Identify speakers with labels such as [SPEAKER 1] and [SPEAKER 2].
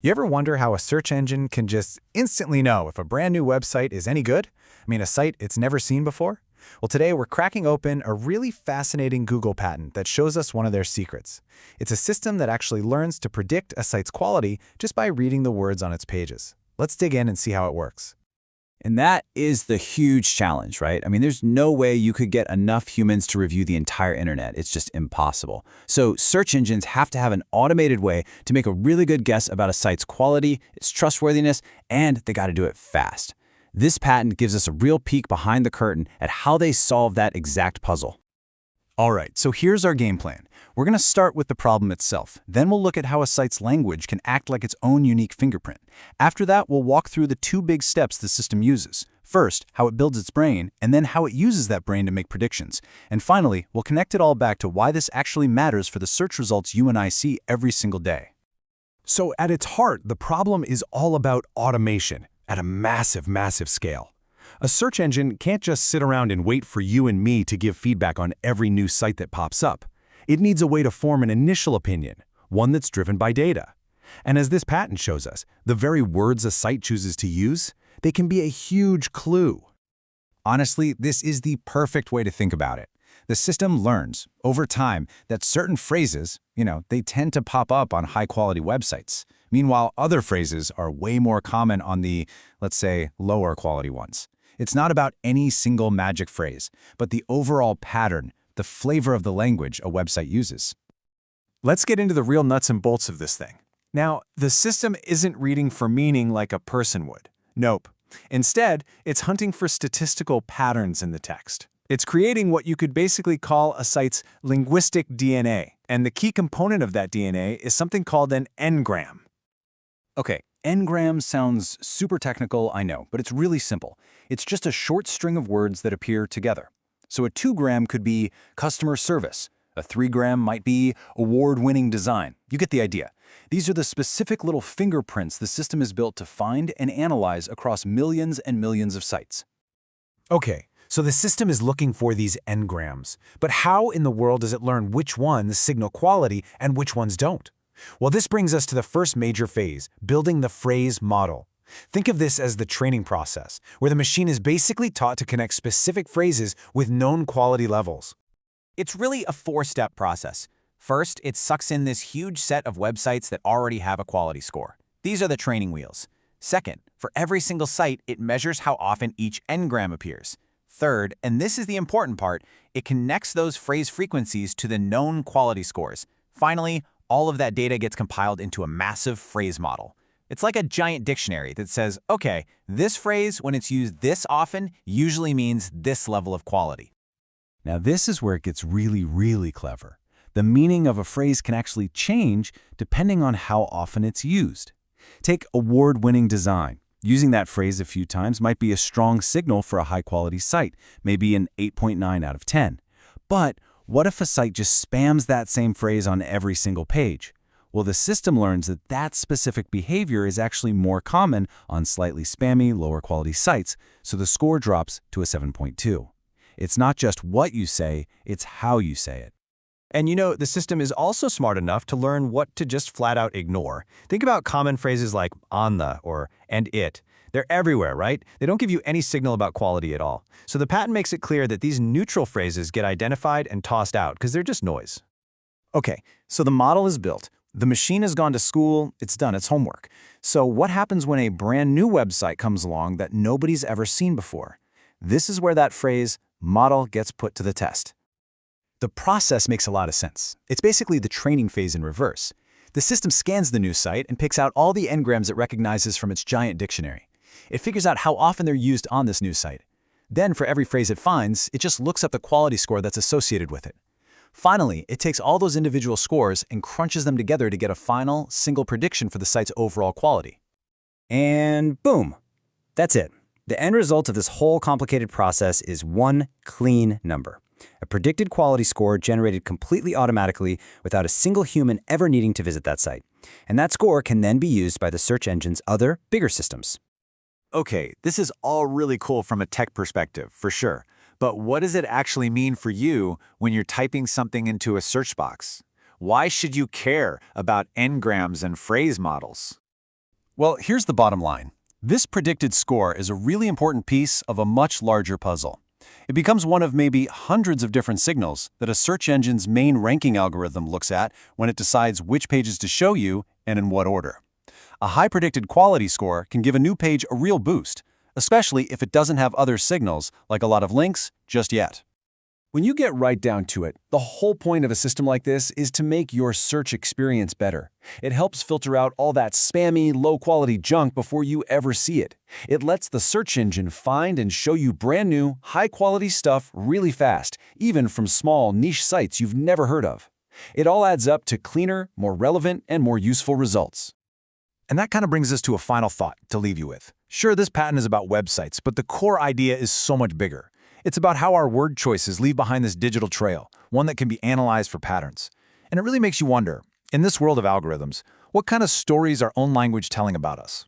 [SPEAKER 1] You ever wonder how a search engine can just instantly know if a brand new website is any good? A site it's never seen before? Well, today we're cracking open a really fascinating Google patent that shows us one of their secrets. It's a system that actually learns to predict a site's quality just by reading the words on its pages. Let's dig in and see how it works.
[SPEAKER 2] And that is the huge challenge, right? There's no way you could get enough humans to review the entire internet. It's just impossible. So search engines have to have an automated way to make a really good guess about a site's quality, its trustworthiness, and they got to do it fast. This patent gives us a real peek behind the curtain at how they solve that exact puzzle.
[SPEAKER 3] All right, so here's our game plan. We're going to start with the problem itself. Then we'll look at how a site's language can act like its own unique fingerprint. After that, we'll walk through the two big steps the system uses. First, how it builds its brain, and then how it uses that brain to make predictions. And finally, we'll connect it all back to why this actually matters for the search results you and I see every single day.
[SPEAKER 4] So at its heart, the problem is all about automation at a massive, massive scale. A search engine can't just sit around and wait for you and me to give feedback on every new site that pops up. It needs a way to form an initial opinion, one that's driven by data. And as this patent shows us, the very words a site chooses to use, they can be a huge clue.
[SPEAKER 1] Honestly, this is the perfect way to think about it. The system learns, over time, that certain phrases, they tend to pop up on high-quality websites. Meanwhile, other phrases are way more common on the, let's say, lower-quality ones. It's not about any single magic phrase, but the overall pattern, the flavor of the language a website uses.
[SPEAKER 4] Let's get into the real nuts and bolts of this thing. Now, the system isn't reading for meaning like a person would. Nope. Instead, it's hunting for statistical patterns in the text. It's creating what you could basically call a site's linguistic DNA, and the key component of that DNA is something called an n-gram.
[SPEAKER 3] Okay, n-gram sounds super technical, I know, but it's really simple. It's just a short string of words that appear together. So a 2-gram could be customer service. A 3-gram might be award-winning design. You get the idea. These are the specific little fingerprints the system is built to find and analyze across millions and millions of sites.
[SPEAKER 1] Okay, so the system is looking for these n-grams. But how in the world does it learn which ones signal quality and which ones don't? Well, this brings us to the first major phase, building the phrase model. Think of this as the training process, where the machine is basically taught to connect specific phrases with known quality levels.
[SPEAKER 2] It's really a four-step process. First, it sucks in this huge set of websites that already have a quality score. These are the training wheels. Second, for every single site, it measures how often each n-gram appears. Third, and this is the important part, it connects those phrase frequencies to the known quality scores. Finally, all of that data gets compiled into a massive phrase model. It's like a giant dictionary that says, okay, this phrase, when it's used this often, usually means this level of quality.
[SPEAKER 3] Now this is where it gets really, really clever. The meaning of a phrase can actually change depending on how often it's used. Take award-winning design. Using that phrase a few times might be a strong signal for a high-quality site, maybe an 8.9 out of 10. But what if a site just spams that same phrase on every single page? Well, the system learns that that specific behavior is actually more common on slightly spammy, lower-quality sites, so the score drops to a 7.2. It's not just what you say, it's how you say it.
[SPEAKER 4] And the system is also smart enough to learn what to just flat out ignore. Think about common phrases like on the or and it. They're everywhere, right? They don't give you any signal about quality at all. So the patent makes it clear that these neutral phrases get identified and tossed out because they're just noise. Okay, so the model is built. The machine has gone to school, it's done its homework. So what happens when a brand new website comes along that nobody's ever seen before? This is where that phrase, model, gets put to the test. The process makes a lot of sense. It's basically the training phase in reverse. The system scans the new site and picks out all the n-grams it recognizes from its giant dictionary. It figures out how often they're used on this new site. Then, for every phrase it finds, it just looks up the quality score that's associated with it. Finally, it takes all those individual scores and crunches them together to get a final, single prediction for the site's overall quality.
[SPEAKER 5] And boom! That's it. The end result of this whole complicated process is one clean number. A predicted quality score generated completely automatically without a single human ever needing to visit that site. And that score can then be used by the search engine's other, bigger systems.
[SPEAKER 3] Okay, this is all really cool from a tech perspective, for sure. But what does it actually mean for you when you're typing something into a search box? Why should you care about n-grams and phrase models? Well, here's the bottom line. This predicted score is a really important piece of a much larger puzzle. It becomes one of maybe hundreds of different signals that a search engine's main ranking algorithm looks at when it decides which pages to show you and in what order. A high predicted quality score can give a new page a real boost, especially if it doesn't have other signals like a lot of links just yet.
[SPEAKER 1] When you get right down to it, the whole point of a system like this is to make your search experience better. It helps filter out all that spammy, low-quality junk before you ever see it. It lets the search engine find and show you brand new, high-quality stuff really fast, even from small, niche sites you've never heard of. It all adds up to cleaner, more relevant, and more useful results.
[SPEAKER 2] And that kind of brings us to a final thought to leave you with. Sure, this patent is about websites, but the core idea is so much bigger. It's about how our word choices leave behind this digital trail, one that can be analyzed for patterns. And it really makes you wonder, in this world of algorithms, what kind of stories our own language telling about us?